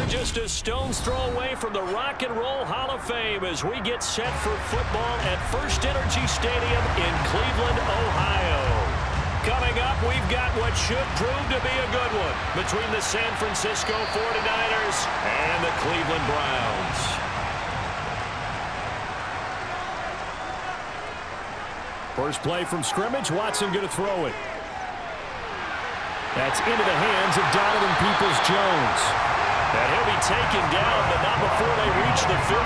They're just a stone's throw away from the Rock and Roll Hall of Fame as we get set for football at First Energy Stadium in Cleveland, Ohio. Coming up, we've got what should prove to be a good one between the San Francisco 49ers and the Cleveland Browns. First play from scrimmage, Watson going to throw it. That's into the hands of Donovan Peoples-Jones. And he'll be taken down, but not before they reach the 50.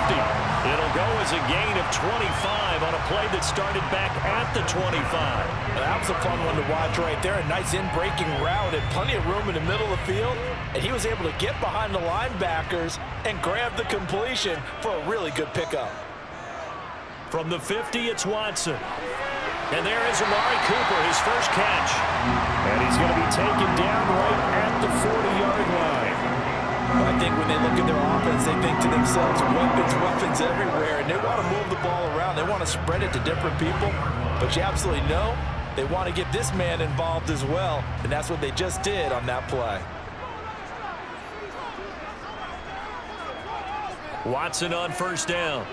It'll go as a gain of 25 on a play that started back at the 25. That was a fun one to watch right there. A nice in-breaking route and plenty of room in the middle of the field. And he was able to get behind the linebackers and grab the completion for a really good pickup. From the 50, it's Watson. And there is Amari Cooper, his first catch. And he's going to be taken down right at the 40-yard line. Well, I think when they look at their offense, they think to themselves, weapons everywhere, and they want to move the ball around. They want to spread it to different people. But you absolutely know they want to get this man involved as well, and that's what they just did on that play. Watson on first down.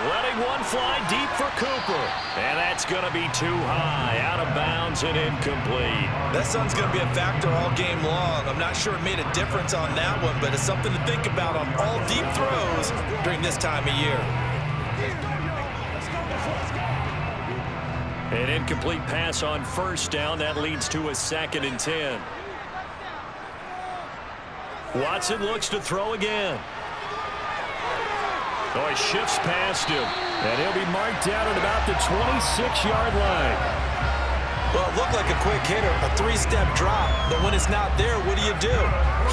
Letting one fly deep for Cooper. And that's going to be too high, out of bounds and incomplete. That sun's going to be a factor all game long. I'm not sure it made a difference on that one, but it's something to think about on all deep throws during this time of year. An incomplete pass on first down. That leads to a 2nd and 10. Watson looks to throw again. Oh, he shifts past him. And he'll be marked down at about the 26-yard line. Well, it looked like a quick hitter, a 3-step drop. But when it's not there, what do?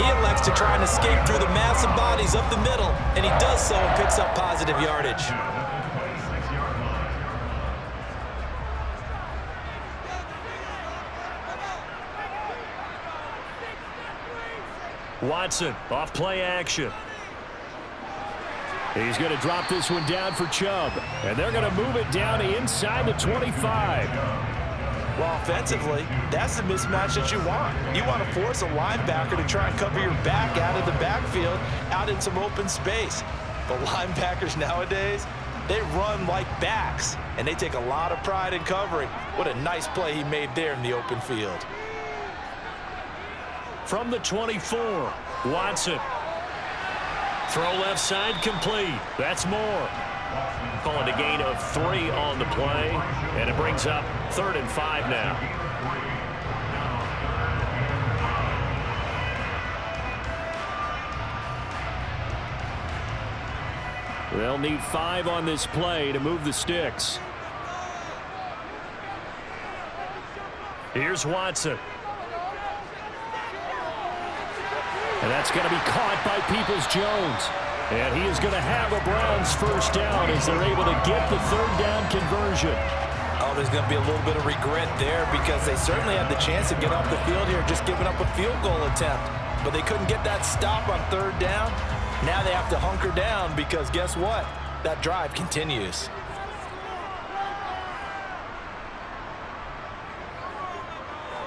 He elects to try and escape through the massive bodies up the middle. And he does so and picks up positive yardage. Watson off play action. He's going to drop this one down for Chubb. And they're going to move it down inside the 25. Well, offensively, that's the mismatch that you want. You want to force a linebacker to try and cover your back out of the backfield, out in some open space. But linebackers nowadays, they run like backs, and they take a lot of pride in covering. What a nice play he made there in the open field. From the 24, Watson. Throw left side complete. That's more. Call it a gain of 3 on the play. And it brings up 3rd and 5 now. They'll need 5 on this play to move the sticks. Here's Watson. And that's going to be caught by Peoples-Jones. And he is going to have a Browns first down as they're able to get the 3rd down conversion. Oh, there's going to be a little bit of regret there because they certainly had the chance to get off the field here, just giving up a field goal attempt. But they couldn't get that stop on 3rd down. Now they have to hunker down because guess what? That drive continues.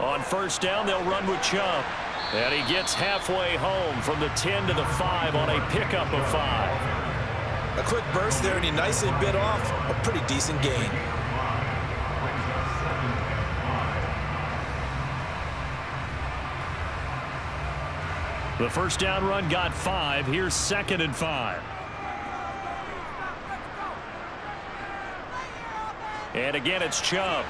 On first down, they'll run with Chubb. And he gets halfway home from the 10 to the 5 on a pickup of 5. A quick burst there, and he nicely bit off a pretty decent gain. The first down run got 5. Here's 2nd and 5. And again, it's Chubb.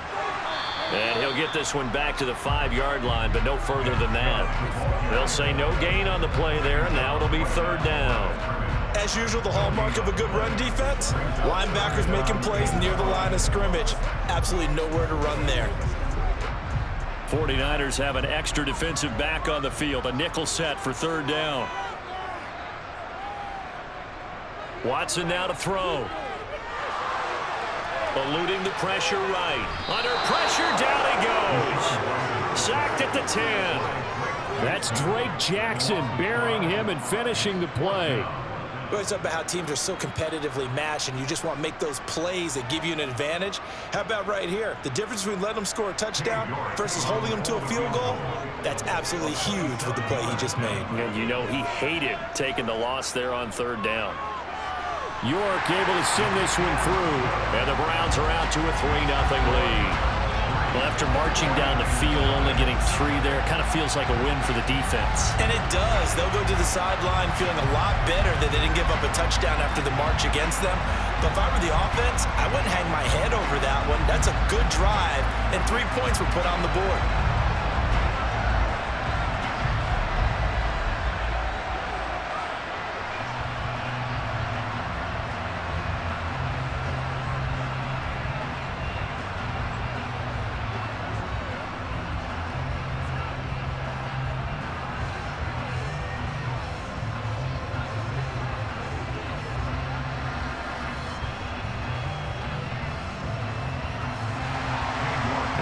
And he'll get this one back to the 5-yard line, but no further than that. They'll say no gain on the play there, and now it'll be 3rd down. As usual, the hallmark of a good run defense, linebackers making plays near the line of scrimmage. Absolutely nowhere to run there. 49ers have an extra defensive back on the field, a nickel set for 3rd down. Watson now to throw. Eluding the pressure right. Under pressure, down he goes. Sacked at the 10. That's Drake Jackson burying him and finishing the play. We always talk about how teams are so competitively matched and you just want to make those plays that give you an advantage. How about right here? The difference between letting them score a touchdown versus holding them to a field goal, that's absolutely huge with the play he just made. And you know he hated taking the loss there on third down. York able to send this one through, and the Browns are out to a 3-0 lead. Well, after marching down the field, only getting 3 there, kind of feels like a win for the defense. And it does. They'll go to the sideline feeling a lot better that they didn't give up a touchdown after the march against them. But if I were the offense, I wouldn't hang my head over that one. That's a good drive, and 3 points were put on the board.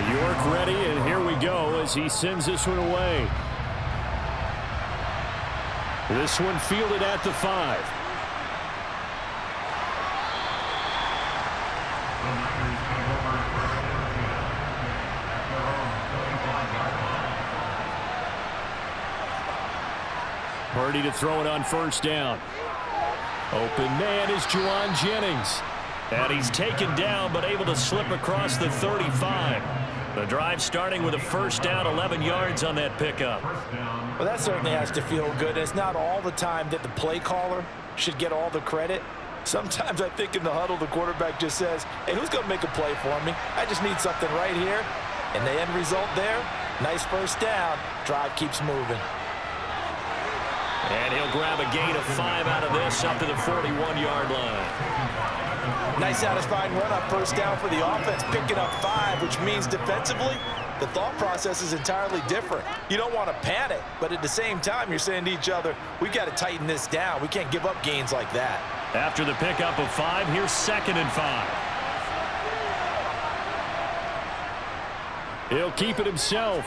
York ready, and here we go as he sends this one away. This one fielded at the 5. Purdy to throw it on first down. Open man is Juwan Jennings. And he's taken down, but able to slip across the 35. The drive starting with a first down, 11 yards on that pickup. Well, that certainly has to feel good. It's not all the time that the play caller should get all the credit. Sometimes I think in the huddle, the quarterback just says, hey, who's going to make a play for me? I just need something right here. And the end result there, nice first down. Drive keeps moving. And he'll grab a gain of 5 out of this up to the 41-yard line. Nice satisfying run up first down for the offense, picking up 5, which means defensively, the thought process is entirely different. You don't want to panic, but at the same time, you're saying to each other, we've got to tighten this down. We can't give up gains like that. After the pickup of 5, here's 2nd and 5. He'll keep it himself.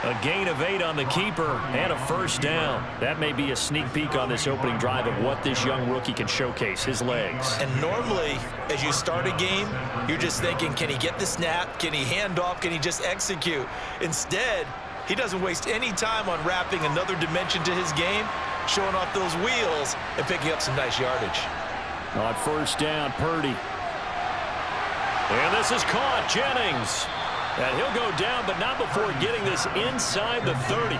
A gain of 8 on the keeper and a first down. That may be a sneak peek on this opening drive of what this young rookie can showcase, his legs. And normally, as you start a game, you're just thinking, can he get the snap? Can he hand off? Can he just execute? Instead, he doesn't waste any time on wrapping another dimension to his game, showing off those wheels and picking up some nice yardage. On first down, Purdy. And this is caught, Jennings. And he'll go down, but not before getting this inside the 30.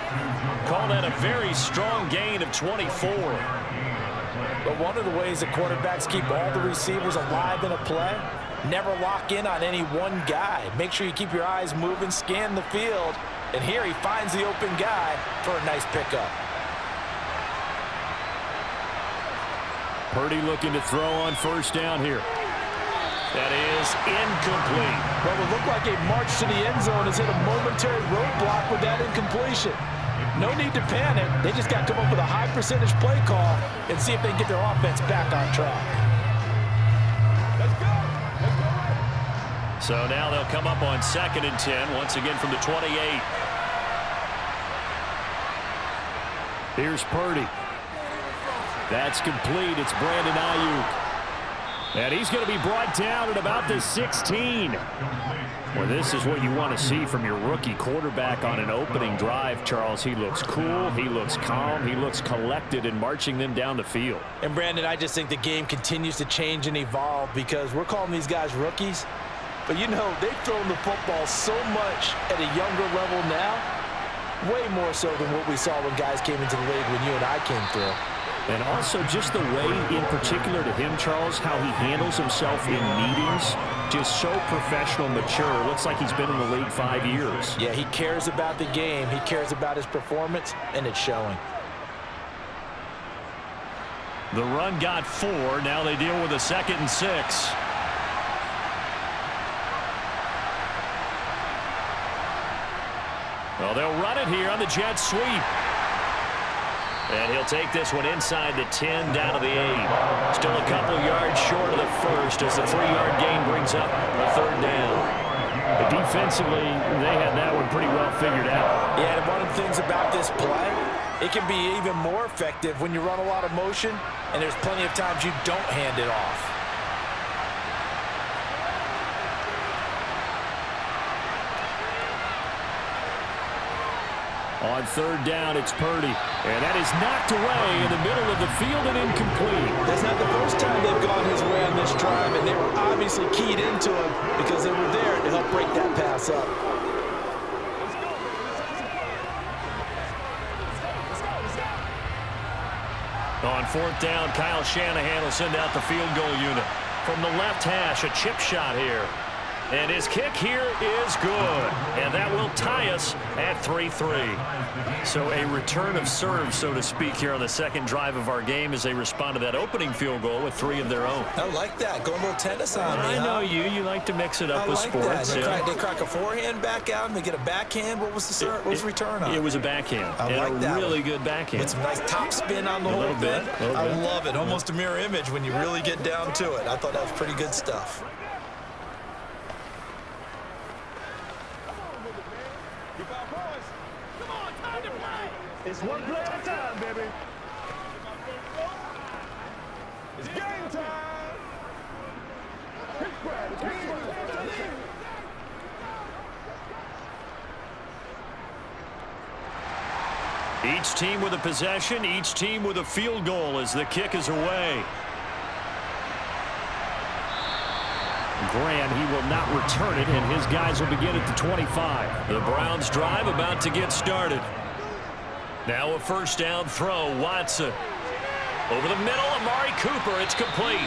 Call that a very strong gain of 24. But one of the ways that quarterbacks keep all the receivers alive in a play, never lock in on any one guy. Make sure you keep your eyes moving, scan the field. And here he finds the open guy for a nice pickup. Purdy looking to throw on first down here. That is incomplete. What would look like a march to the end zone has hit a momentary roadblock with that incompletion. No need to panic. They just got to come up with a high percentage play call and see if they can get their offense back on track. Let's go. Let's go. So now they'll come up on 2nd and 10, once again from the 28. Here's Purdy. That's complete. It's Brandon Ayuk. And he's going to be brought down at about the 16. Well, this is what you want to see from your rookie quarterback on an opening drive, Charles. He looks cool. He looks calm. He looks collected in marching them down the field. And, Brandon, I just think the game continues to change and evolve because we're calling these guys rookies. But, you know, they've thrown the football so much at a younger level now, way more so than what we saw when guys came into the league when you and I came through. And also just the way, in particular to him, Charles, how he handles himself in meetings, just so professional, mature. Looks like he's been in the league 5 years. Yeah, he cares about the game. He cares about his performance, and it's showing. The run got 4. Now they deal with a 2nd and 6. Well, they'll run it here on the jet sweep. And he'll take this one inside the 10, down to the 8. Still a couple yards short of the first as the 3-yard gain brings up a 3rd down. Defensively, they had that one pretty well figured out. Yeah, and one of the things about this play, it can be even more effective when you run a lot of motion, and there's plenty of times you don't hand it off. On third down, it's Purdy. And that is knocked away in the middle of the field and incomplete. That's not the first time they've gone his way on this drive, and they were obviously keyed into him because they were there to help break that pass up. On fourth down, Kyle Shanahan will send out the field goal unit. From the left hash, a chip shot here. And his kick here is good. And that will tie us at 3-3. So a return of serve, so to speak, here on the second drive of our game as they respond to that opening field goal with 3 of their own. I like that. Going a little tennis on me, I know you. You like to mix it up with sports. They crack a forehand back out and they get a backhand. What was the return on? It was a backhand. I like that. Really good backhand. With some nice top spin on the whole thing. I love it. Almost a mirror image when you really get down to it. I thought that was pretty good stuff. It's one play at a time, baby. It's game time. Each team with a possession, each team with a field goal as the kick is away. Grant, he will not return it, and his guys will begin at the 25. The Browns drive about to get started. Now a first down throw, Watson. Over the middle, Amari Cooper, it's complete.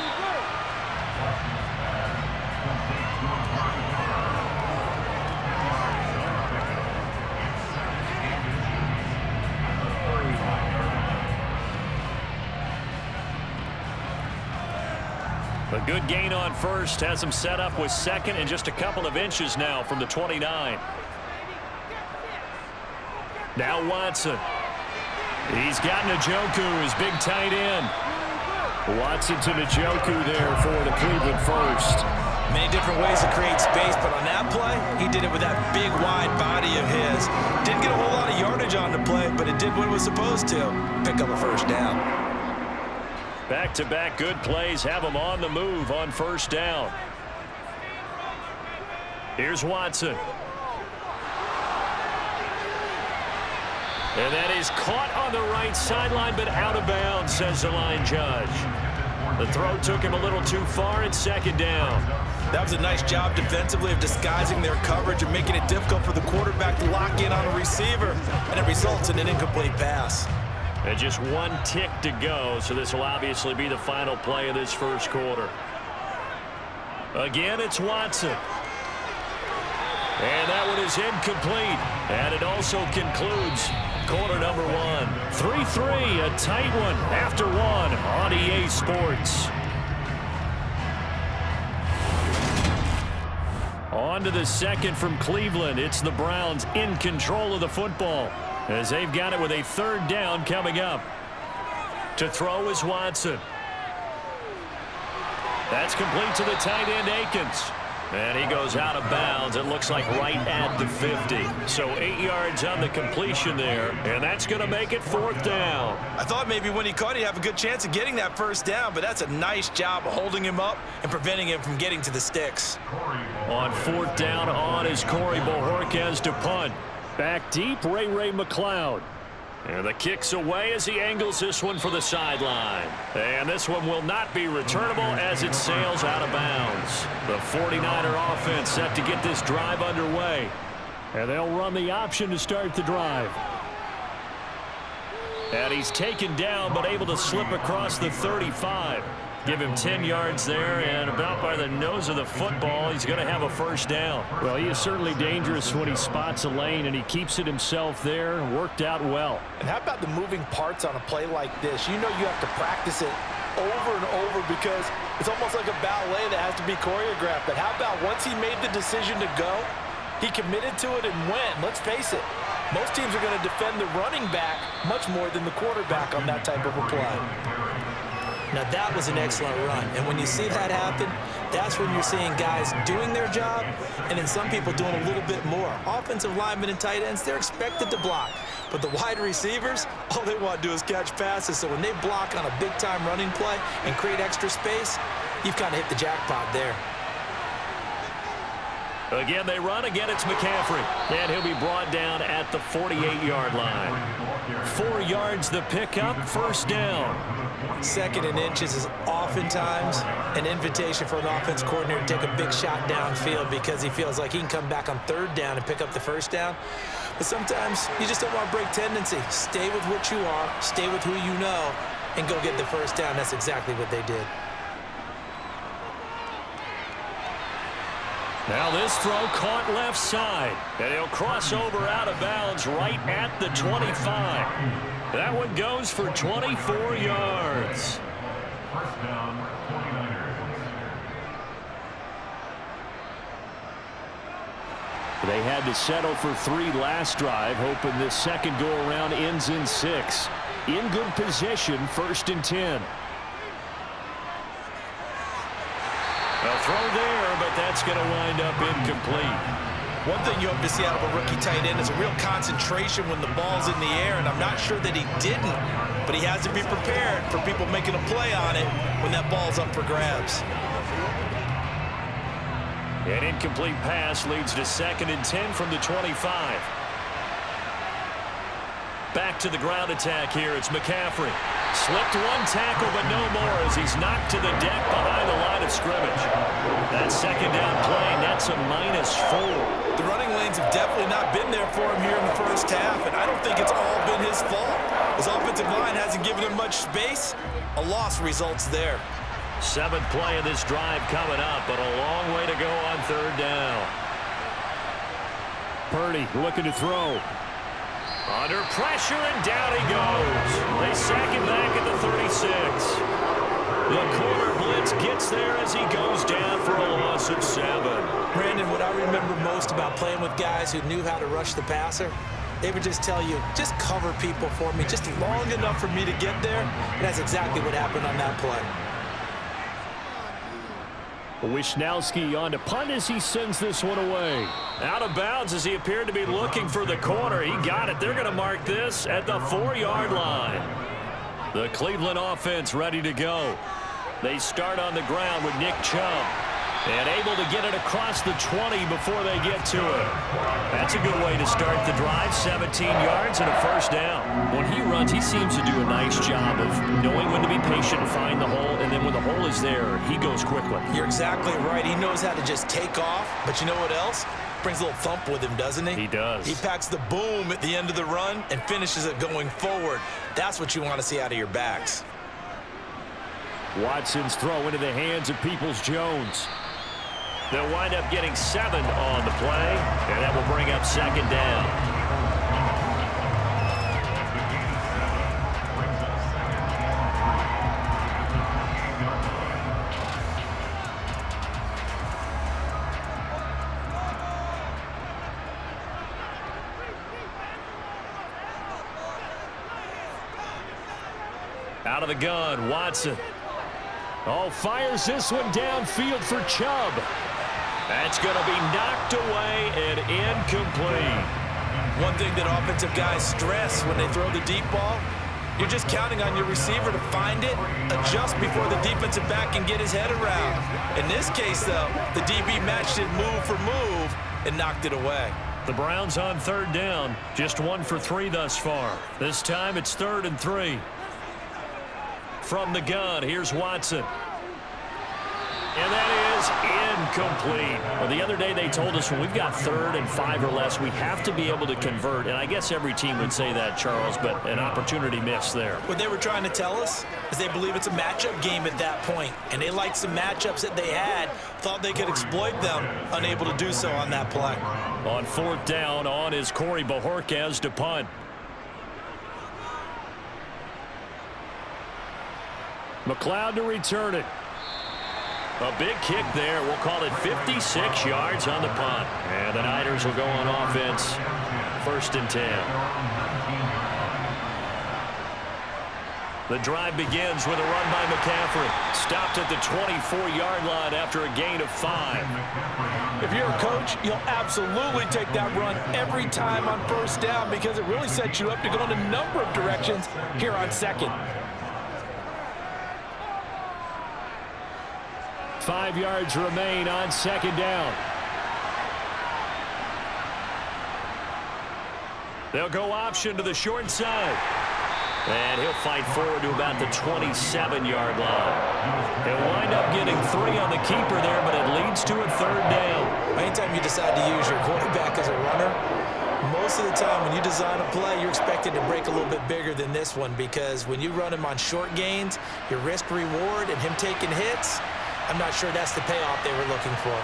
A good gain on first, has him set up with second and just a couple of inches now from the 29. Now Watson. He's got Njoku, his big tight end. Watson to Njoku there for the Cleveland first. Many different ways to create space, but on that play, he did it with that big, wide body of his. Didn't get a whole lot of yardage on the play, but it did what it was supposed to. Pick up a first down. Back-to-back good plays have him on the move on first down. Here's Watson. And that is caught on the right sideline, but out of bounds, says the line judge. The throw took him a little too far. It's second down. That was a nice job defensively of disguising their coverage and making it difficult for the quarterback to lock in on a receiver, and it results in an incomplete pass. And just one tick to go, so this will obviously be the final play of this first quarter. Again, it's Watson. And that one is incomplete. And it also concludes quarter number 1. 3-3, a tight one after 1 on EA Sports. On to the second from Cleveland. It's the Browns in control of the football as they've got it with a third down coming up. To throw is Watson. That's complete to the tight end, Akins. And he goes out of bounds. It looks like right at the 50. So 8 yards on the completion there. And that's going to make it fourth down. I thought maybe when he caught it, he'd have a good chance of getting that first down, but that's a nice job of holding him up and preventing him from getting to the sticks. On fourth down, on is Corey Bojorquez to punt. Back deep, Ray McLeod. And the kick's away as he angles this one for the sideline. And this one will not be returnable as it sails out of bounds. The 49er offense set to get this drive underway. And they'll run the option to start the drive. And he's taken down but able to slip across the 35. Give him 10 yards there, and about by the nose of the football, he's going to have a first down. Well, he is certainly dangerous when he spots a lane, and he keeps it himself there. Worked out well. And how about the moving parts on a play like this? You know you have to practice it over and over because it's almost like a ballet that has to be choreographed. But how about once he made the decision to go, he committed to it and went. Let's face it, most teams are going to defend the running back much more than the quarterback on that type of a play. Now, that was an excellent run. And when you see that happen, that's when you're seeing guys doing their job and then some people doing a little bit more. Offensive linemen and tight ends, they're expected to block. But the wide receivers, all they want to do is catch passes. So when they block on a big-time running play and create extra space, you've kind of hit the jackpot there. Again, they run. Again, it's McCaffrey. And he'll be brought down at the 48-yard line. 4 yards the pickup, first down. 2nd and inches is oftentimes an invitation for an offense coordinator to take a big shot downfield because he feels like he can come back on 3rd down and pick up the first down. But sometimes you just don't want to break tendency. Stay with what you are, stay with who you know, and go get the first down. That's exactly what they did. Now this throw caught left side, and he'll cross over out of bounds right at the 25. That one goes for 24 yards. First down, 49ers. They had to settle for 3 last drive, hoping this second go-around ends in 6. In good position, 1st and 10. A throw there, but that's going to wind up incomplete. One thing you hope to see out of a rookie tight end is a real concentration when the ball's in the air, and I'm not sure that he didn't, but he has to be prepared for people making a play on it when that ball's up for grabs. An incomplete pass leads to 2nd and 10 from the 25. Back to the ground attack here. It's McCaffrey. Slipped 1 tackle, but no more as he's knocked to the deck behind the line of scrimmage. That 2nd down play nets a -4. The running lanes have definitely not been there for him here in the first half, and I don't think it's all been his fault. His offensive line hasn't given him much space. A loss results there. 7th play of this drive coming up, but a long way to go on 3rd down. Purdy looking to throw. Under pressure, and down he goes. They sack him back at the 36. The corner blitz gets there as he goes down for a loss of 7. Brandon, what I remember most about playing with guys who knew how to rush the passer, they would just tell you, just cover people for me, just long enough for me to get there. And that's exactly what happened on that play. Wisnowski on to punt as he sends this one away. Out of bounds as he appeared to be looking for the corner. He got it. They're going to mark this at the 4-yard line. The Cleveland offense ready to go. They start on the ground with Nick Chubb. And able to get it across the 20 before they get to it. That's a good way to start the drive. 17 yards and a first down. When he runs, he seems to do a nice job of knowing when to be patient and find the hole. And then when the hole is there, he goes quickly. You're exactly right. He knows how to just take off. But you know what else? Brings a little thump with him, doesn't he? He does. He packs the boom at the end of the run and finishes it going forward. That's what you want to see out of your backs. Watson's throw into the hands of Peoples-Jones. They'll wind up getting 7 on the play, and that will bring up 2nd down. Out of the gun, Watson. Oh, fires this one downfield for Chubb. That's going to be knocked away and incomplete. One thing that offensive guys stress when they throw the deep ball, you're just counting on your receiver to find it, adjust before the defensive back can get his head around. In this case, though, the DB matched it move for move and knocked it away. The Browns on 3rd down, just 1 for 3 thus far. This time it's 3rd and 3. From the gun, here's Watson. And that is incomplete. Well, the other day they told us when we've got 3rd and 5 or less, we have to be able to convert. And I guess every team would say that, Charles, but an opportunity missed there. What they were trying to tell us is they believe it's a matchup game at that point. And they liked some matchups that they had, thought they could exploit them, unable to do so on that play. On 4th down, on is Corey Bojorquez to punt. McLeod to return it. A big kick there. We'll call it 56 yards on the punt. And the Niners will go on offense. 1st and 10. The drive begins with a run by McCaffrey. Stopped at the 24-yard line after a gain of 5. If you're a coach, you'll absolutely take that run every time on first down because it really sets you up to go in a number of directions here on second. 5 yards remain on second down. They'll go option to the short side. And he'll fight forward to about the 27-yard line. He'll wind up getting 3 on the keeper there, but it leads to a third down. Anytime you decide to use your quarterback as a runner, most of the time when you design a play, you're expected to break a little bit bigger than this one because when you run him on short gains, your risk-reward and him taking hits, I'm not sure that's the payoff they were looking for.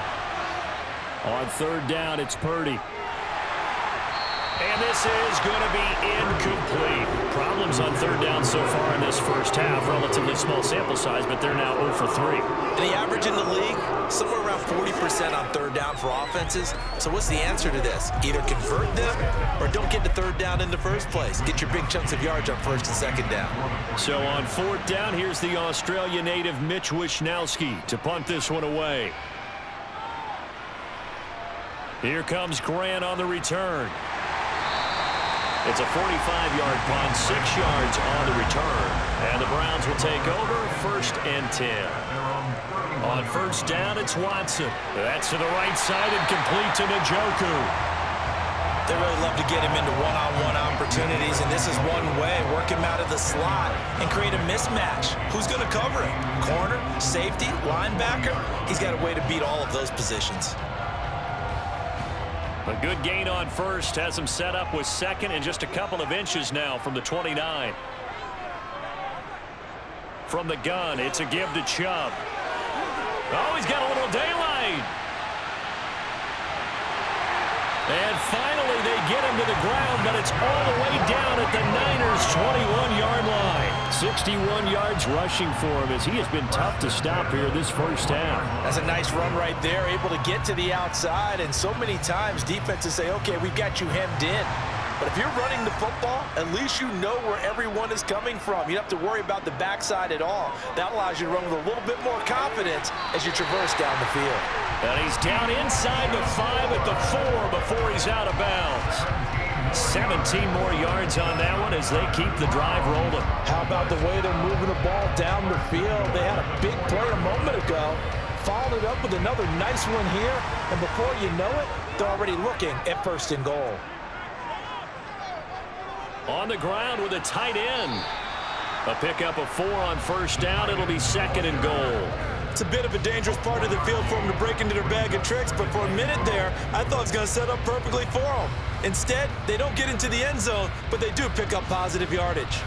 On third down, it's Purdy. And this is going to be incomplete. Problems on third down so far in this first half. Relatively small sample size, but they're now 0 for 3. And the average in the league, somewhere around 40% on third down for offenses. So what's the answer to this? Either convert them or don't get to third down in the first place. Get your big chunks of yards on first and second down. So on fourth down, here's the Australia native Mitch Wishnowsky to punt this one away. Here comes Grant on the return. It's a 45-yard punt, 6 yards on the return. And the Browns will take over, 1st and 10. On first down, it's Watson. That's to the right side and complete to Njoku. They really love to get him into one-on-one opportunities, and this is one way. Work him out of the slot and create a mismatch. Who's going to cover him? Corner, safety, linebacker? He's got a way to beat all of those positions. A good gain on first has him set up with second and just a couple of inches now from the 29. From the gun, it's a give to Chubb. Oh, he's got a little daylight. And finally, they get him to the ground, but it's all the way down at the Niners' 21-yard line. 61 yards rushing for him as he has been tough to stop here this first half. That's a nice run right there, able to get to the outside, and so many times defenses say, okay, we've got you hemmed in. But if you're running the football, at least you know where everyone is coming from. You don't have to worry about the backside at all. That allows you to run with a little bit more confidence as you traverse down the field. And he's down inside the 5 at the 4 before he's out of bounds. 17 more yards on that one as they keep the drive rolling. How about the way they're moving the ball down the field? They had a big play a moment ago. Followed it up with another nice one here. And before you know it, they're already looking at 1st and goal. On the ground with a tight end. A pickup of 4 on first down. It'll be 2nd and goal. It's a bit of a dangerous part of the field for them to break into their bag of tricks, but for a minute there, I thought it was going to set up perfectly for them. Instead, they don't get into the end zone, but they do pick up positive yardage.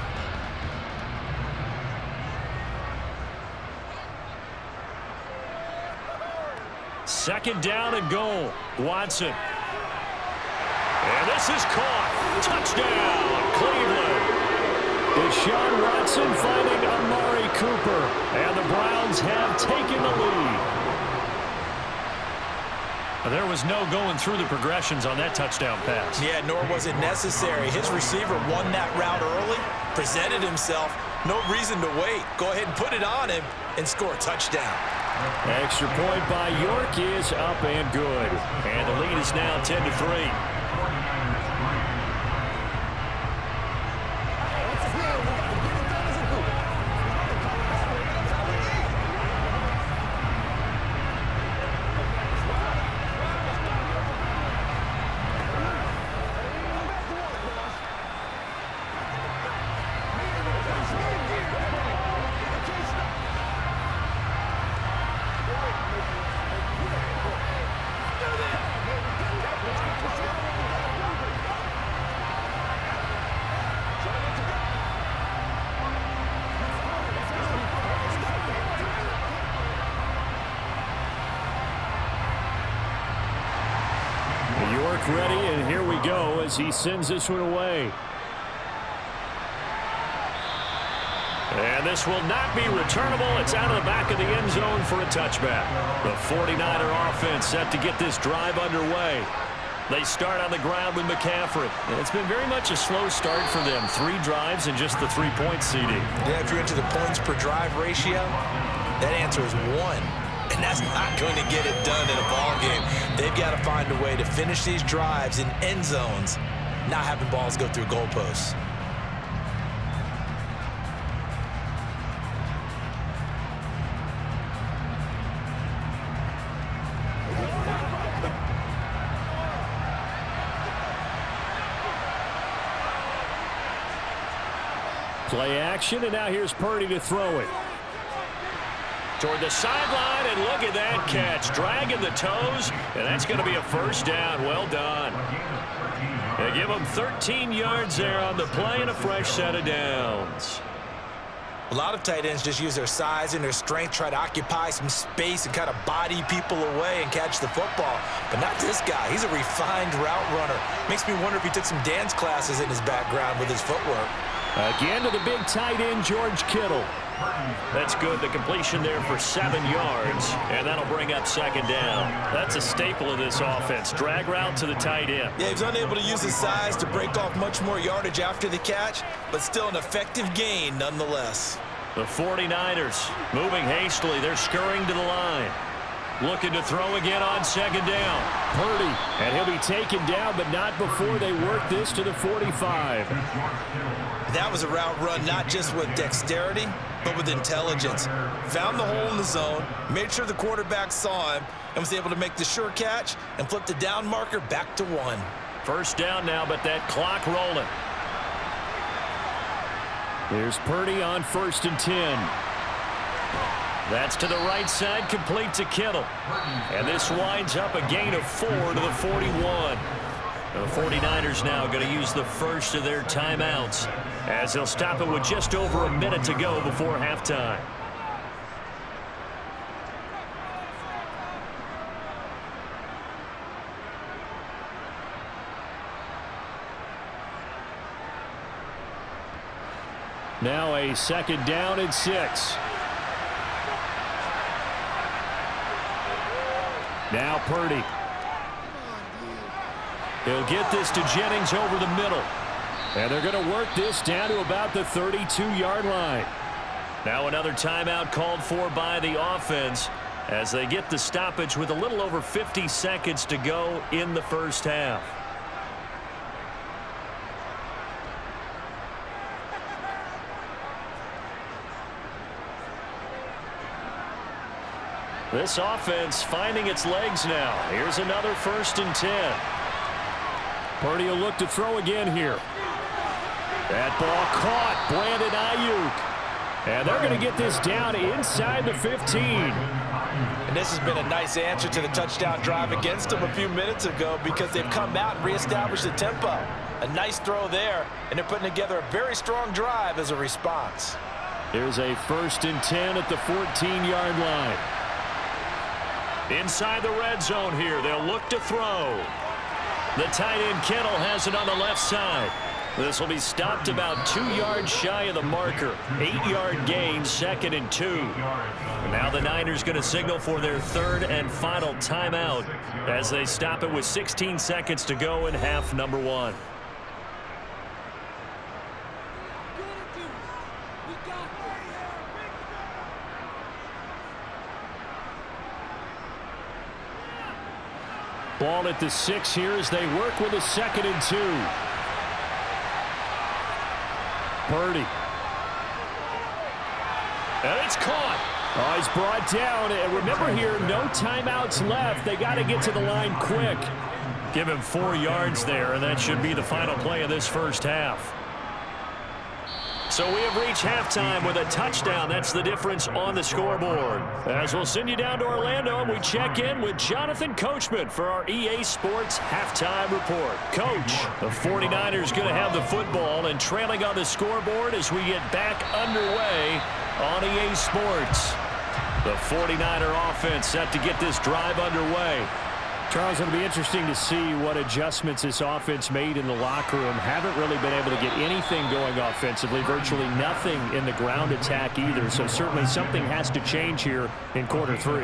Second down and goal. Watson. And this is caught. Touchdown, Cleveland. Deshaun Watson finding Amari Cooper. And the Browns have taken the lead. There was no going through the progressions on that touchdown pass. Yeah, nor was it necessary. His receiver won that route early, presented himself. No reason to wait. Go ahead and put it on him and score a touchdown. Extra point by York is up and good. And the lead is now 10-3. Ready, and here we go as he sends this one away. And this will not be returnable. It's out of the back of the end zone for a touchback. The 49er offense set to get this drive underway. They start on the ground with McCaffrey. And it's been very much a slow start for them. 3 drives and just the 3-point CD. Yeah, if you're into the points per drive ratio, that answer is 1. And that's not going to get it done in a ball game. They've got to find a way to finish these drives in end zones, not having balls go through goalposts. Play action, and now here's Purdy to throw it. Toward the sideline, and look at that catch. Dragging the toes, and that's going to be a first down. Well done. They give him 13 yards there on the play and a fresh set of downs. A lot of tight ends just use their size and their strength, try to occupy some space and kind of body people away and catch the football. But not this guy. He's a refined route runner. Makes me wonder if he took some dance classes in his background with his footwork. Again to the big tight end, George Kittle. That's good. The completion there for 7 yards, and that'll bring up second down. That's a staple of this offense. Drag route to the tight end. Yeah, he's unable to use his size to break off much more yardage after the catch, but still an effective gain nonetheless. The 49ers moving hastily. They're scurrying to the line. Looking to throw again on second down. Purdy, and he'll be taken down, but not before they work this to the 45. That was a route run not just with dexterity, but with intelligence. Found the hole in the zone, made sure the quarterback saw him, and was able to make the sure catch and flip the down marker back to 1. First down now, but that clock rolling. Here's Purdy on 1st and 10. That's to the right side, complete to Kittle. And this winds up a gain of 4 to the 41. The 49ers now going to use the first of their timeouts as they'll stop it with just over a minute to go before halftime. Now a second down and 6. Now Purdy. He'll get this to Jennings over the middle. And they're going to work this down to about the 32-yard line. Now another timeout called for by the offense as they get the stoppage with a little over 50 seconds to go in the first half. This offense finding its legs now. Here's another 1st and 10. Purdy will look to throw again here. That ball caught. Brandon Ayuk. And they're going to get this down inside the 15. And this has been a nice answer to the touchdown drive against them a few minutes ago because they've come out and reestablished the tempo. A nice throw there, and they're putting together a very strong drive as a response. Here's a 1st and 10 at the 14-yard line. Inside the red zone here, they'll look to throw. The tight end Kittle has it on the left side. This will be stopped about 2 yards shy of the marker. 8-yard gain, 2nd and 2. And now the Niners going to signal for their 3rd and final timeout as they stop it with 16 seconds to go in half number 1. Ball at the 6 here as they work with a 2nd and 2. Purdy. And it's caught. Oh, he's brought down. And remember here, no timeouts left. They got to get to the line quick. Give him 4 yards there, and that should be the final play of this first half. So we have reached halftime with a touchdown. That's the difference on the scoreboard. As we'll send you down to Orlando, and we check in with Jonathan Coachman for our EA Sports Halftime Report. Coach, the 49ers going to have the football and trailing on the scoreboard as we get back underway on EA Sports. The 49er offense set to get this drive underway. Charles, it'll be interesting to see what adjustments this offense made in the locker room. Haven't really been able to get anything going offensively, virtually nothing in the ground attack either. So certainly something has to change here in quarter 3.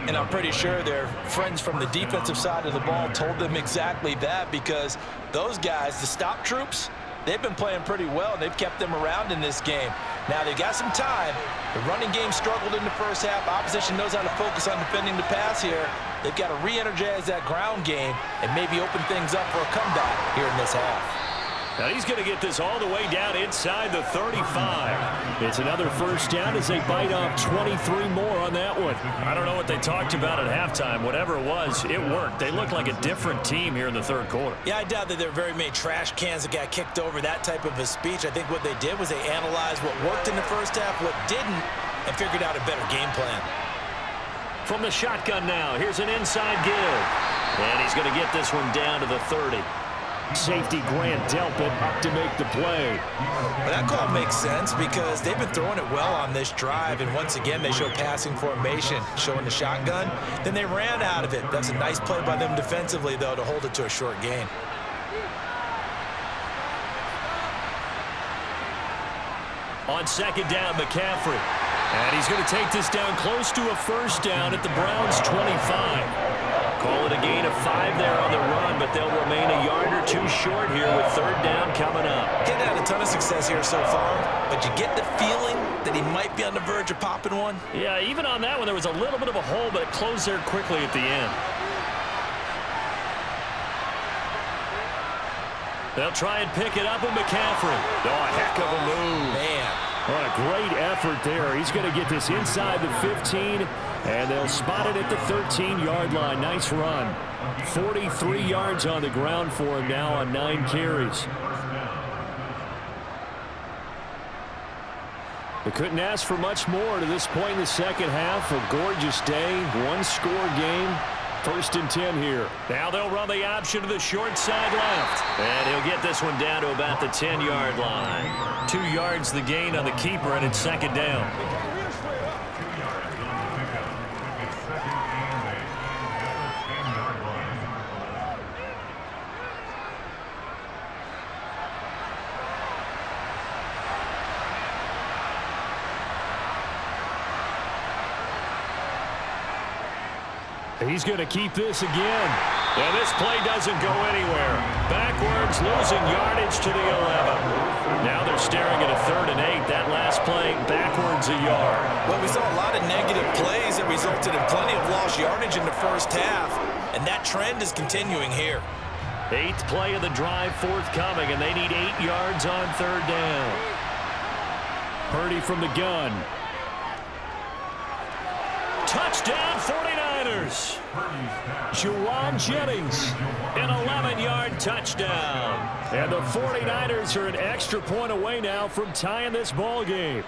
And I'm pretty sure their friends from the defensive side of the ball told them exactly that, because those guys, the stop troops, they've been playing pretty well, and they've kept them around in this game. Now, they've got some time. The running game struggled in the first half. Opposition knows how to focus on defending the pass here. They've got to re-energize that ground game and maybe open things up for a comeback here in this half. Now he's going to get this all the way down inside the 35. It's another first down as they bite off 23 more on that one. I don't know what they talked about at halftime. Whatever it was, it worked. They look like a different team here in the third quarter. Yeah, I doubt that there are very many trash cans that got kicked over, that type of a speech. I think what they did was they analyzed what worked in the first half, what didn't, and figured out a better game plan. From the shotgun now, here's an inside give. And he's going to get this one down to the 30. Safety Grant Delpit up to make the play. Well, that call makes sense because they've been throwing it well on this drive, and once again they show passing formation, showing the shotgun. Then they ran out of it. That's a nice play by them defensively, though, to hold it to a short gain. On second down, McCaffrey. And he's going to take this down close to a first down at the Browns' 25. Call it a gain of 5 there on the run, but they'll remain a yard or two short here with third down coming up. Getting had a ton of success here so far, but you get the feeling that he might be on the verge of popping one. Yeah, even on that one, there was a little bit of a hole, but it closed there quickly at the end. They'll try and pick it up with McCaffrey. Oh, a heck of a move. Man. What a great effort there. He's going to get this inside the 15, and they'll spot it at the 13-yard line. Nice run. 43 yards on the ground for him now on 9 carries. They couldn't ask for much more to this point in the second half. A gorgeous day, one-score game. First and 10 here. Now they'll run the option to the short side left. And he'll get this one down to about the 10-yard line. 2 yards the gain on the keeper, and it's second down. He's going to keep this again. And this play doesn't go anywhere. Backwards, losing yardage to the 11. Now they're staring at a 3rd and 8. That last play, backwards a yard. Well, we saw a lot of negative plays that resulted in plenty of lost yardage in the first half, and that trend is continuing here. 8th play of the drive forthcoming, and they need 8 yards on third down. Purdy from the gun. Touchdown, 49ers. Juwan Jennings, an 11-yard touchdown. And the 49ers are an extra point away now from tying this ball game.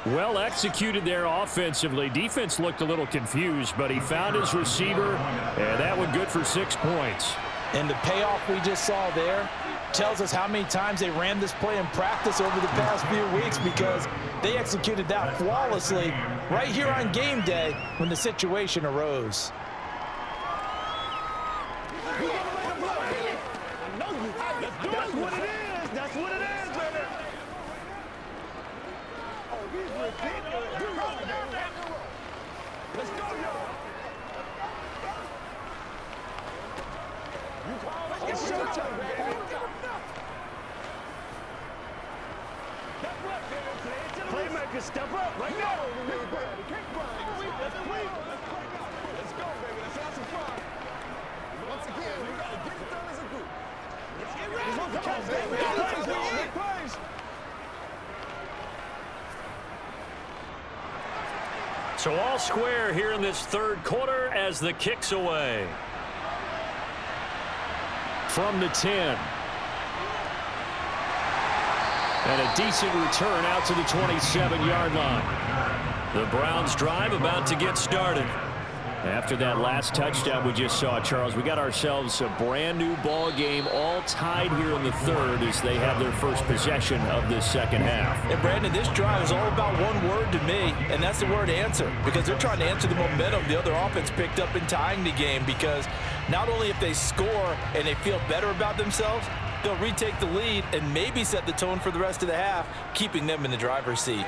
Well executed there offensively. Defense looked a little confused, but he found his receiver, and that one good for 6 points. And the payoff we just saw there tells us how many times they ran this play in practice over the past few weeks, because they executed that flawlessly right here on game day when the situation arose. That's what it is. That's what it is, baby. Oh, he's ridiculous. Let's go, y'all. It's showtime, baby. Playmakers, step up right now. Let's go, baby. Let's have some fun. Once again, we got to get it done as a group. So all square here in this third quarter as the kick's away. From the 10. And a decent return out to the 27-yard line. The Browns drive about to get started. After that last touchdown we just saw, Charles, we got ourselves a brand new ball game, all tied here in the third as they have their first possession of this second half. And Brandon, this drive is all about one word to me, and that's the word answer, because they're trying to answer the momentum the other offense picked up in tying the game, because Not only if they score and they feel better about themselves, they'll retake the lead and maybe set the tone for the rest of the half, keeping them in the driver's seat.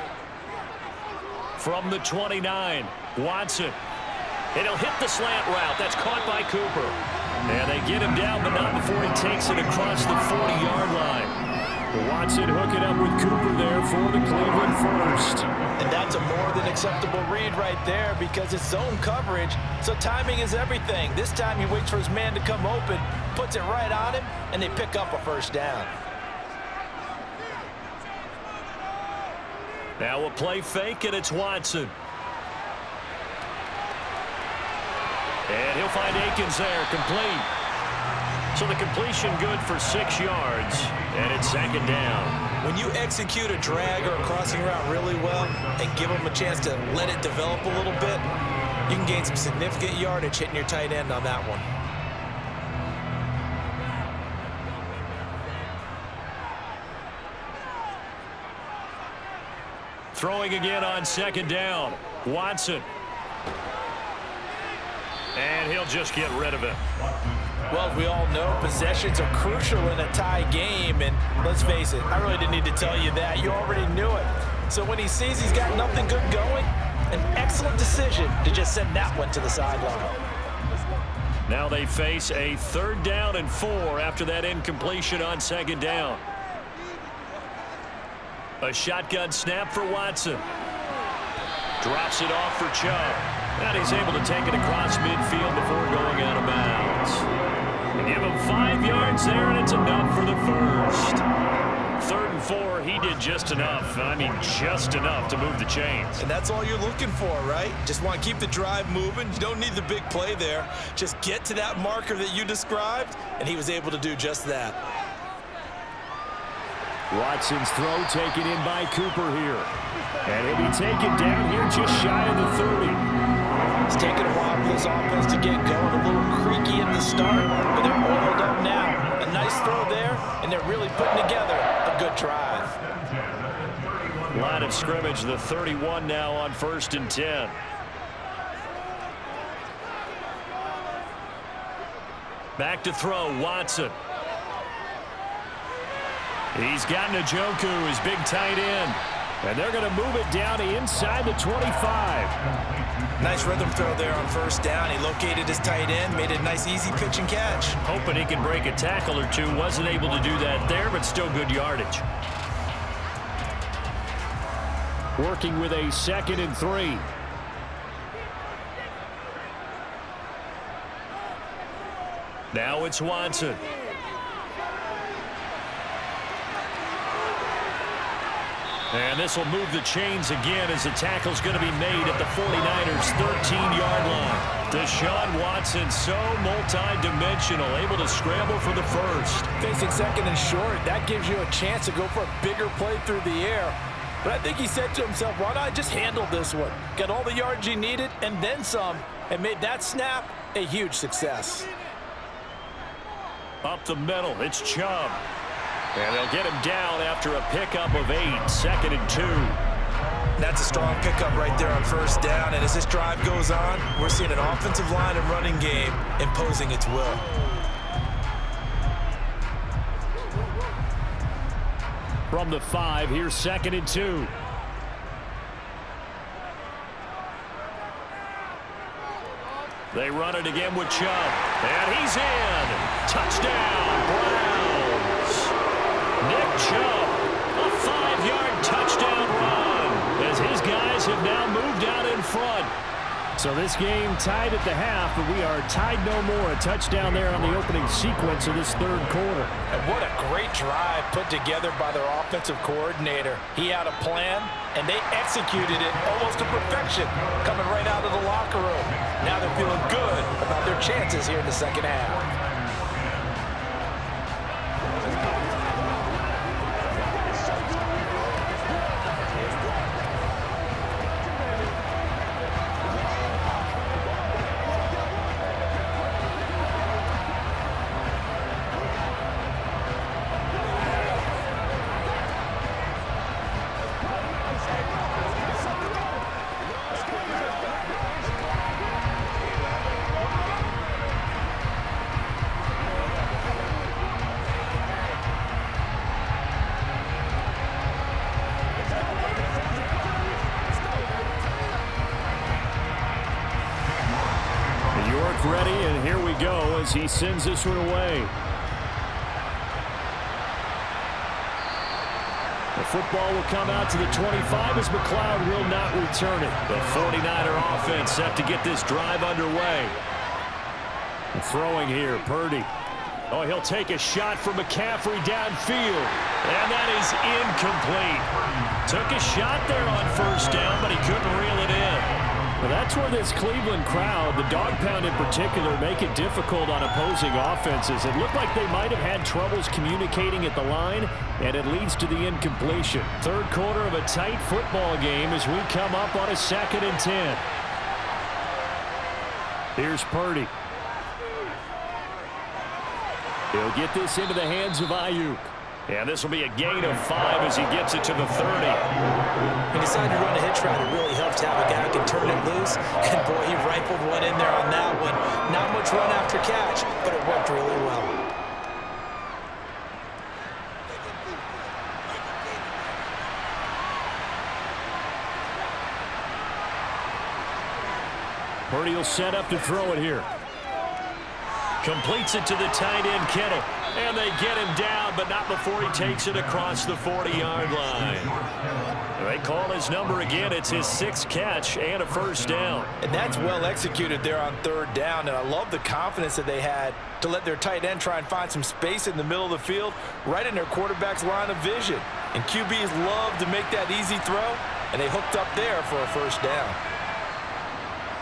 From the 29, Watson. And he'll hit the slant route. That's caught by Cooper. And they get him down, but not before he takes it across the 40-yard line. Watson hooking up with Cooper there for the Cleveland first. And that's a more than acceptable read right there because it's zone coverage, so timing is everything. This time he waits for his man to come open, puts it right on him, and they pick up a first down. Now a play fake, and it's Watson. And he'll find Akins there, complete. So the completion good for 6 yards, and it's second down. When you execute a drag or a crossing route really well and give them a chance to let it develop a little bit, you can gain some significant yardage hitting your tight end on that one. Throwing again on second down. Watson. And he'll just get rid of it. Well, we all know possessions are crucial in a tie game, and let's face it, I really didn't need to tell you that. You already knew it. So when he sees he's got nothing good going, an excellent decision to just send that one to the sideline. Now they face a 3rd down and 4 after that incompletion on second down. A shotgun snap for Watson. Drops it off for Chubb. And he's able to take it across midfield before going out of bounds. They give him 5 yards there, and it's enough for the first. 3rd and 4, he did just enough. I mean, just enough to move the chains. And that's all you're looking for, right? Just want to keep the drive moving. You don't need the big play there. Just get to that marker that you described, and he was able to do just that. Watson's throw taken in by Cooper here. And he'll be taken down here just shy of the 30. It's taken a while for this offense to get going, a little creaky at the start, but they're oiled up now. A nice throw there, and they're really putting together a good drive. Line of scrimmage, the 31 now on 1st and 10. Back to throw, Watson. He's got Njoku, his big tight end. And they're going to move it down to inside the 25. Nice rhythm throw there on 1st down. He located his tight end, made a nice easy pitch and catch. Hoping he can break a tackle or two. Wasn't able to do that there, but still good yardage. Working with a 2nd and 3. Now it's Watson. And this will move the chains again as the tackle's going to be made at the 49ers' 13-yard line. Deshaun Watson, so multi-dimensional, able to scramble for the first. Facing 2nd and short, that gives you a chance to go for a bigger play through the air. But I think he said to himself, why not I just handle this one? Got all the yards he needed and then some, and made that snap a huge success. Up the middle, it's Chubb. And they'll get him down after a pickup of 8, 2nd and 2. That's a strong pickup right there on 1st down. And as this drive goes on, we're seeing an offensive line and running game imposing its will. From the 5, here's 2nd and 2. They run it again with Chubb. And he's in. Touchdown, Browns. Nick Chubb, a 5-yard touchdown run as his guys have now moved out in front. So this game tied at the half, but we are tied no more. A touchdown there on the opening sequence of this 3rd quarter. And what a great drive put together by their offensive coordinator. He had a plan, and they executed it almost to perfection, coming right out of the locker room. Now they're feeling good about their chances here in the 2nd half. now as he sends this one away. The football will come out to the 25 as McLeod will not return it. The 49er offense set to get this drive underway. Throwing here, Purdy. Oh, he'll take a shot from McCaffrey downfield. And that is incomplete. Took a shot there on first down, but he couldn't reel it in. Well, that's where this Cleveland crowd, the dog pound in particular, make it difficult on opposing offenses. It looked like they might have had troubles communicating at the line, and it leads to the incompletion. Third quarter of a tight football game as we come up on a 2nd and 10. Here's Purdy. He'll get this into the hands of Ayuk. And this will be a gain of 5 as he gets it to the 30. He decided to run a hitch route. It really helps to have a guy who can turn it loose. And, boy, he rifled one in there on that one. Not much run after catch, but it worked really well. Purdy will set up to throw it here. Completes it to the tight end, Kittle. And they get him down, but not before he takes it across the 40-yard line. They call his number again. It's his 6th catch and a first down. And that's well executed there on 3rd down. And I love the confidence that they had to let their tight end try and find some space in the middle of the field, right in their quarterback's line of vision. And QBs love to make that easy throw, and they hooked up there for a first down.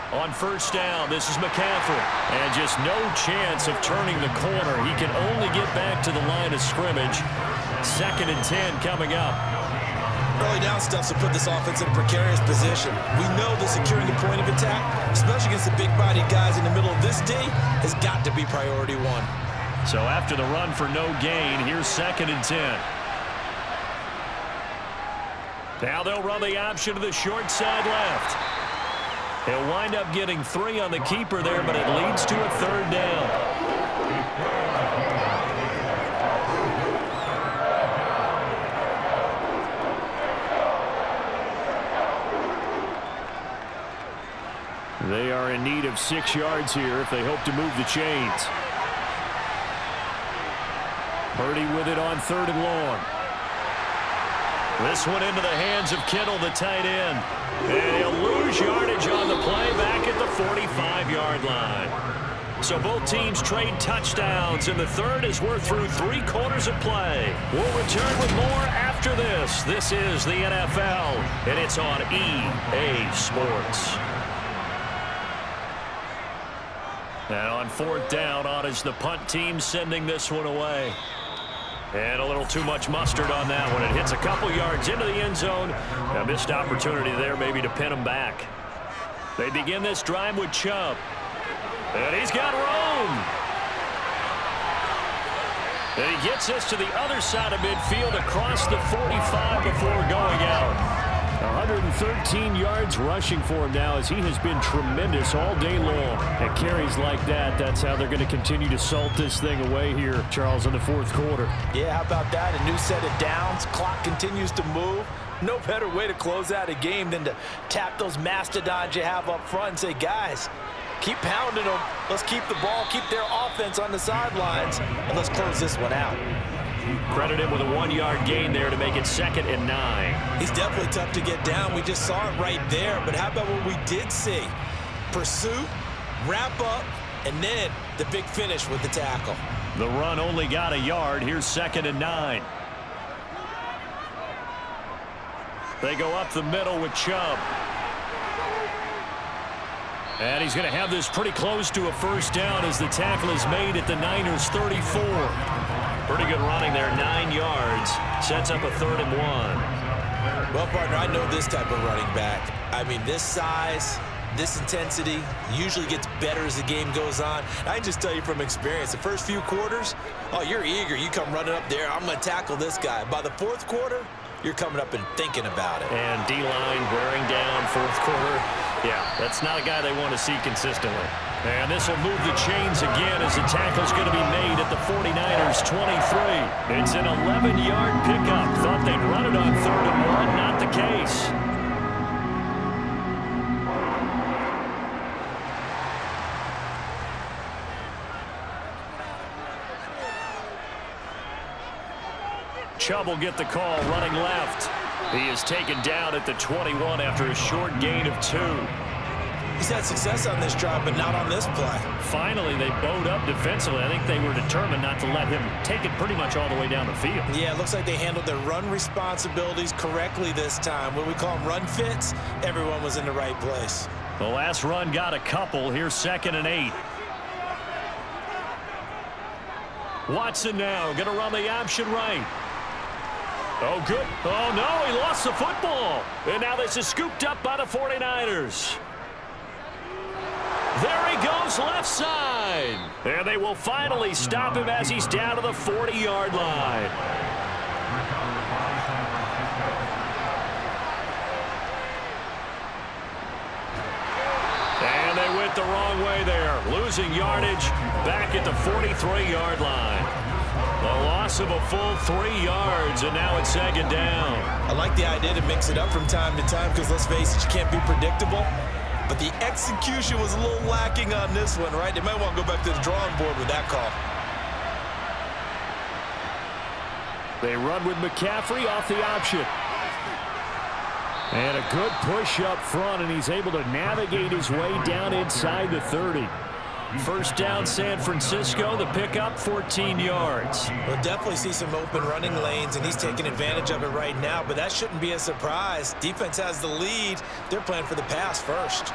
On first down, this is McCaffrey. And just no chance of turning the corner. He can only get back to the line of scrimmage. 2nd and 10 coming up. Early down stuff will put this offense in a precarious position. We know that securing the point of attack, especially against the big-bodied guys in the middle of this D, has got to be priority 1. So after the run for no gain, here's 2nd and 10. Now they'll run the option to the short side left. He'll wind up getting 3 on the keeper there, but it leads to a 3rd down. They are in need of 6 yards here if they hope to move the chains. Purdy with it on 3rd and long. This one into the hands of Kittle, the tight end. And he'll lose yardage on the play back at the 45-yard line. So both teams trade touchdowns in the 3rd as we're through 3 quarters of play. We'll return with more after this. This is the NFL, and it's on EA Sports. And on 4th down, on is the punt team sending this one away. And a little too much mustard on that one. It hits a couple yards into the end zone. A missed opportunity there maybe to pin him back. They begin this drive with Chubb. And he's got room. And he gets us to the other side of midfield across the 45 before going out. 113 yards rushing for him now as he has been tremendous all day long. At carries like that, that's how they're going to continue to salt this thing away here, Charles, in the 4th quarter. Yeah, how about that? A new set of downs. Clock continues to move. No better way to close out a game than to tap those mastodons you have up front and say, guys, keep pounding them. Let's keep the ball, keep their offense on the sidelines, and let's close this one out. Credit him with a 1-yard gain there to make it 2nd and 9. He's definitely tough to get down. We just saw it right there. But how about what we did see? Pursuit, wrap up, and then the big finish with the tackle. The run only got a yard. Here's 2nd and 9. They go up the middle with Chubb. And he's going to have this pretty close to a first down as the tackle is made at the Niners' 34. Pretty good running there, 9 yards. Sets up a 3rd and 1. Well, partner, I know this type of running back. I mean, this size, this intensity usually gets better as the game goes on. I can just tell you from experience, the first few quarters, oh, you're eager. You come running up there, I'm going to tackle this guy. By the 4th quarter, you're coming up and thinking about it. And D-line wearing down 4th quarter. Yeah, that's not a guy they want to see consistently. And this will move the chains again as the tackle's going to be made at the 49ers' 23. It's an 11-yard pickup. Thought they'd run it on 3rd and 1. Not the case. Chubb will get the call running left. He is taken down at the 21 after a short gain of 2. He's had success on this drive, but not on this play. Finally, they bowed up defensively. I think they were determined not to let him take it pretty much all the way down the field. Yeah, it looks like they handled their run responsibilities correctly this time. What we call them run fits, everyone was in the right place. The last run got a couple. Here's 2nd and 8. Watson now going to run the option right. Oh, good. Oh, no, he lost the football. And now this is scooped up by the 49ers. There he goes left side. And they will finally stop him as he's down to the 40-yard line. And they went the wrong way there. Losing yardage back at the 43-yard line. The loss of a full 3 yards, and now it's 2nd down. I like the idea to mix it up from time to time because, let's face it, you can't be predictable. But the execution was a little lacking on this one, right? They might want to go back to the drawing board with that call. They run with McCaffrey off the option. And a good push up front, and he's able to navigate his way down inside the 30. First down, San Francisco. The pickup, 14 yards. We'll definitely see some open running lanes, and he's taking advantage of it right now, but that shouldn't be a surprise. Defense has the lead. They're playing for the pass first.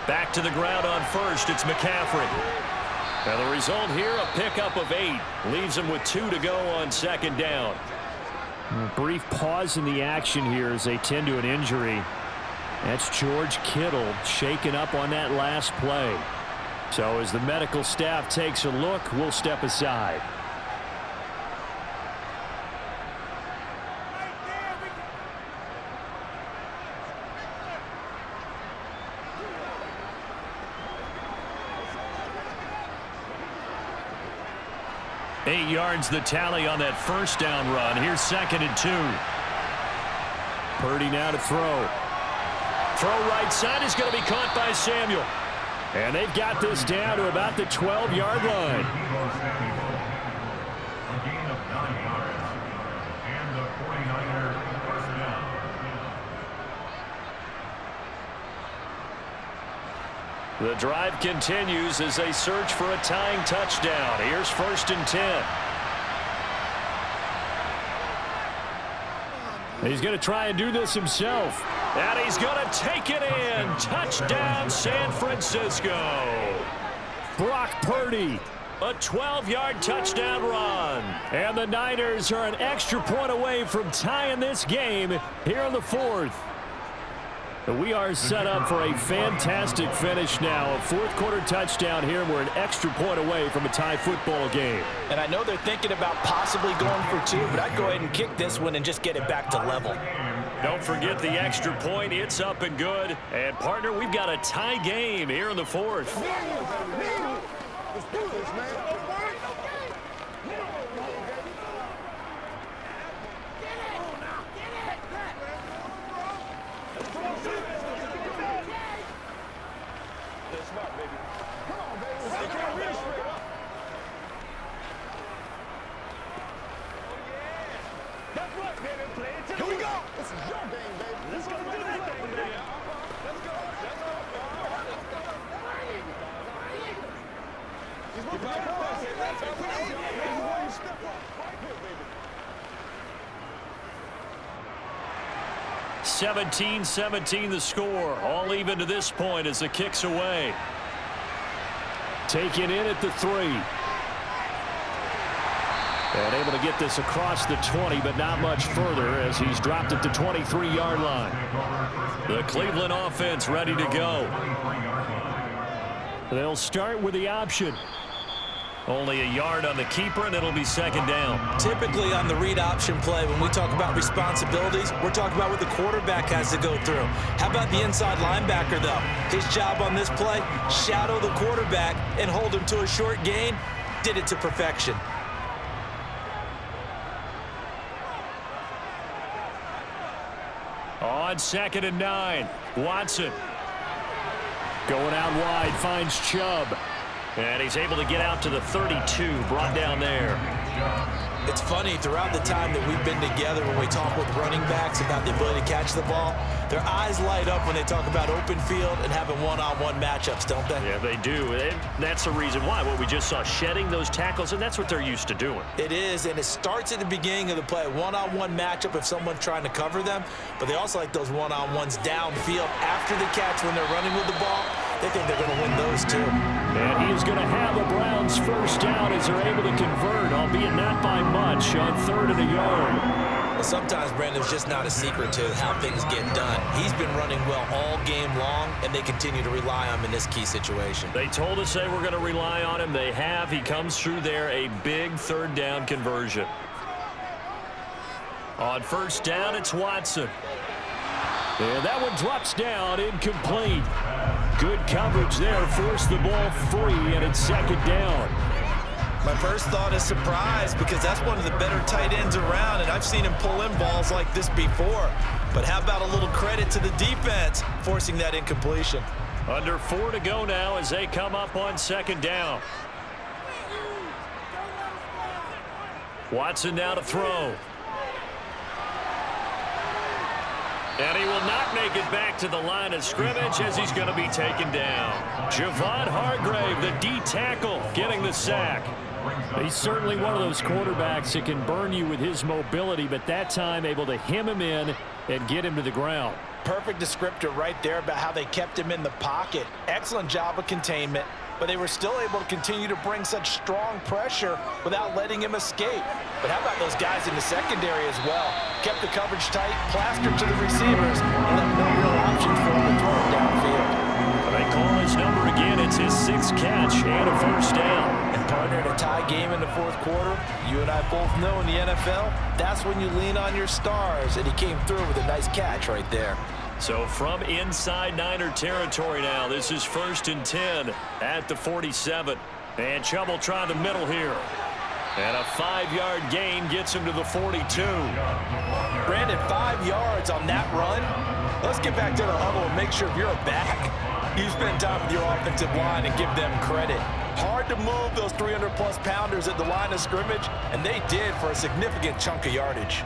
Back to the ground on first. It's McCaffrey. And the result here, a pickup of 8. Leaves him with 2 to go on 2nd down. A brief pause in the action here as they tend to an injury. That's George Kittle shaken up on that last play. So as the medical staff takes a look, we'll step aside. Eight yards the tally on that first down run. Here's 2nd and 2. Purdy now to throw. Throw right side is going to be caught by Samuel. And they've got this down to about the 12-yard line. A gain of 9 yards. And the 49er first down. The drive continues as they search for a tying touchdown. Here's 1st and 10. He's going to try and do this himself. And he's going to take it in. Touchdown, San Francisco. Brock Purdy, a 12-yard touchdown run. And the Niners are an extra point away from tying this game here in the 4th. We are set up for a fantastic finish now. A 4th quarter touchdown here. We're an extra point away from a tie football game. And I know they're thinking about possibly going for 2, but I'd go ahead and kick this one and just get it back to level. Don't forget the extra point. It's up and good. And, partner, we've got a tie game here in the 4th. Let's do this, man. Here we go. This is your game, baby. Let's go do this thing, baby. Let's go. He's looking at us. That's where you step up. Right here, baby. 17-17 the score. All even to this point as the kick's away. Taken in at the 3. And able to get this across the 20, but not much further as he's dropped at the 23-yard line. The Cleveland offense ready to go. They'll start with the option. Only a yard on the keeper, and it'll be 2nd down. Typically on the read option play, when we talk about responsibilities, we're talking about what the quarterback has to go through. How about the inside linebacker, though? His job on this play, shadow the quarterback and hold him to a short gain. Did it to perfection. On 2nd and 9, Watson. Going out wide, finds Chubb. And he's able to get out to the 32, brought down there. It's funny, throughout the time that we've been together, when we talk with running backs about the ability to catch the ball, their eyes light up when they talk about open field and having one-on-one matchups, don't they? Yeah, they do. And that's the reason why. What we just saw, shedding those tackles, and that's what they're used to doing. It is, and it starts at the beginning of the play. One-on-one matchup if someone's trying to cover them, but they also like those one-on-ones downfield after the catch when they're running with the ball. They think they're going to win those too. And he is going to have a Browns first down as they're able to convert, albeit not by much, on 3rd and a yard. Well, sometimes, Brandon, it's just not a secret to how things get done. He's been running well all game long, and they continue to rely on him in this key situation. They told us they were going to rely on him. They have. He comes through there, a big 3rd down conversion. On 1st down, it's Watson. And that one drops down, incomplete. Good coverage there, forced the ball free, and it's 2nd down. My first thought is surprise, because that's one of the better tight ends around, and I've seen him pull in balls like this before. But how about a little credit to the defense forcing that incompletion? Under 4 to go now as they come up on 2nd down. Watson now to throw. And he will not make it back to the line of scrimmage as he's going to be taken down. Javon Hargrave, the D tackle, getting the sack. He's certainly one of those quarterbacks that can burn you with his mobility, but that time able to hem him in and get him to the ground. Perfect descriptor right there about how they kept him in the pocket. Excellent job of containment, but they were still able to continue to bring such strong pressure without letting him escape. But how about those guys in the secondary as well? Kept the coverage tight, plastered to the receivers, and left no real options for him to throw it downfield. They call his number again. It's his 6th catch and a 1st down. And partner, in a tie game in the 4th quarter, you and I both know in the NFL, that's when you lean on your stars, and he came through with a nice catch right there. So from inside Niner territory now, this is 1st and 10 at the 47. And Chubb will try the middle here. And a 5-yard gain gets him to the 42. Brandon, 5 yards on that run. Let's get back to the huddle and make sure if you're a back, you spend time with your offensive line and give them credit. Hard to move those 300-plus pounders at the line of scrimmage, and they did for a significant chunk of yardage.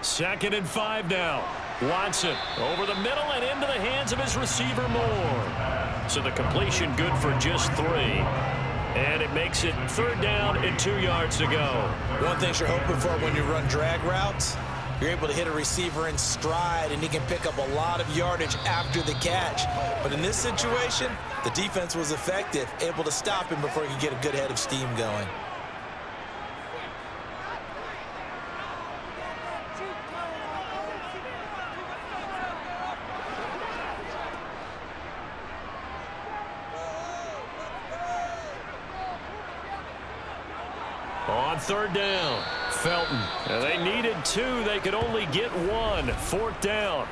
Second and 5 now. Watson over the middle and into the hands of his receiver Moore. So the completion good for just 3. And it makes it 3rd down and 2 yards to go. One thing you're hoping for when you run drag routes, you're able to hit a receiver in stride, and he can pick up a lot of yardage after the catch. But in this situation, the defense was effective, able to stop him before he could get a good head of steam going. On 3rd down, Felton. And they needed 2. They could only get 1. 4th down.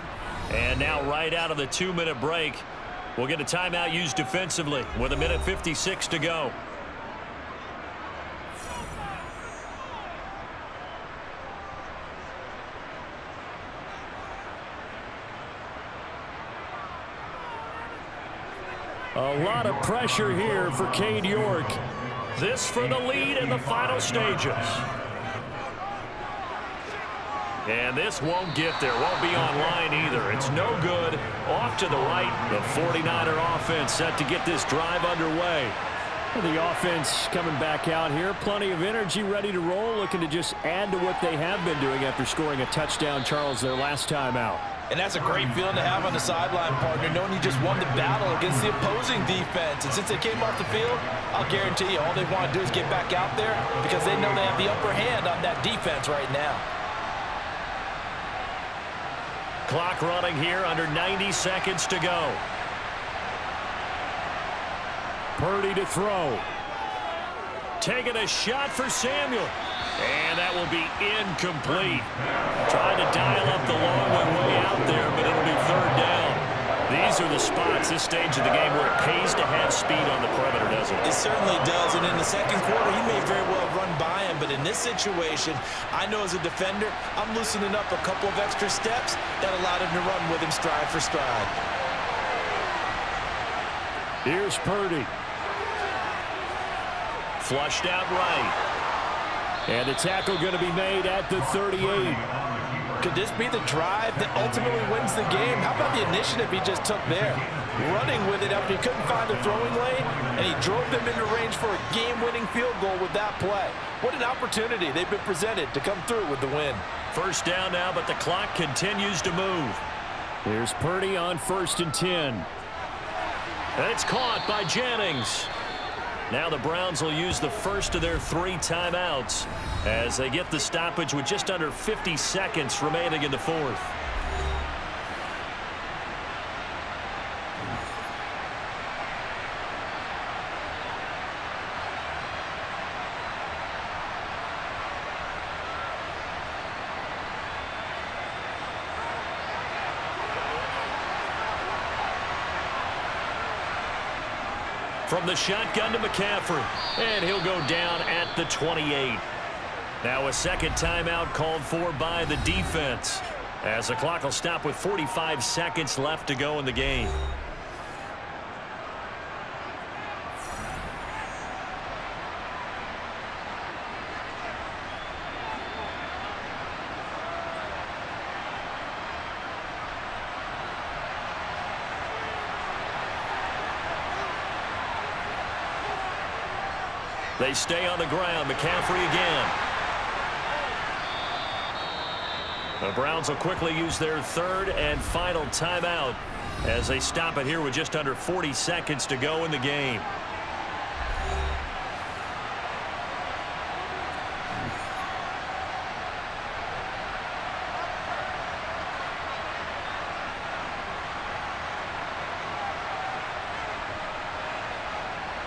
And now right out of the 2-minute break, we'll get a timeout used defensively with 1:56 to go. A lot of pressure here for Cade York. This for the lead in the final stages. And this won't get there. Won't be online either. It's no good. Off to the right. The 49er offense set to get this drive underway. The offense coming back out here. Plenty of energy, ready to roll. Looking to just add to what they have been doing after scoring a touchdown, Charles, their last time out. And that's a great feeling to have on the sideline, partner, knowing you just won the battle against the opposing defense. And since they came off the field, I'll guarantee you all they want to do is get back out there because they know they have the upper hand on that defense right now. Clock running here, under 90 seconds to go. Purdy to throw. Taking a shot for Samuel. And that will be incomplete. Trying to dial up the long one way out there, but it'll be 3rd down. These are the spots, this stage of the game, where it pays to have speed on the perimeter, doesn't it? It certainly does, and in the second quarter, he may very well run by him, but in this situation, I know as a defender, I'm loosening up a couple of extra steps that allowed him to run with him stride for stride. Here's Purdy. Flushed out right. And the tackle going to be made at the 38. Could this be the drive that ultimately wins the game? How about the initiative he just took there? Running with it after he couldn't find a throwing lane, and he drove them into range for a game-winning field goal with that play. What an opportunity they've been presented to come through with the win. First down now, but the clock continues to move. Here's Purdy on 1st and 10. And it's caught by Jennings. Now the Browns will use the first of their 3 timeouts as they get the stoppage with just under 50 seconds remaining in the fourth. From the shotgun to McCaffrey, and he'll go down at the 28. Now a second timeout called for by the defense, as the clock will stop with 45 seconds left to go in the game. They stay on the ground. McCaffrey again. The Browns will quickly use their 3rd and final timeout as they stop it here with just under 40 seconds to go in the game.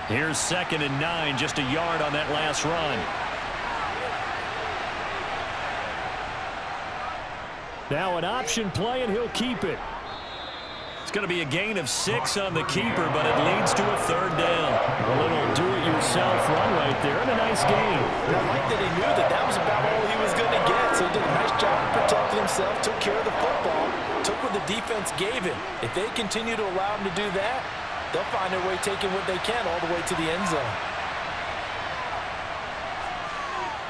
Here's 2nd and 9, just a yard on that last run. Now an option play, and he'll keep it. It's going to be a gain of 6 on the keeper, but it leads to a 3rd down. A little do-it-yourself run right there, and a nice gain. And I like that he knew that that was about all he was going to get, so he did a nice job of protecting himself, took care of the football, took what the defense gave him. If they continue to allow him to do that, they'll find their way taking what they can all the way to the end zone.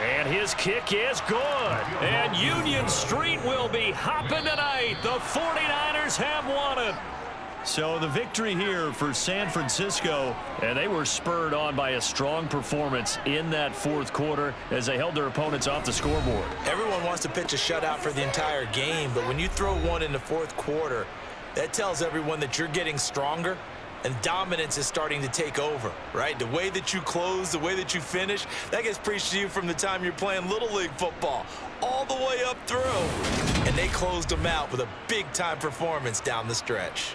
And his kick is good. And Union Street will be hopping tonight. The 49ers have won it. So the victory here for San Francisco, and they were spurred on by a strong performance in that 4th quarter as they held their opponents off the scoreboard. Everyone wants to pitch a shutout for the entire game, but when you throw one in the 4th quarter, that tells everyone that you're getting stronger. And dominance is starting to take over, right? The way that you close, the way that you finish, that gets preached to you from the time you're playing Little League football all the way up through. And they closed them out with a big-time performance down the stretch.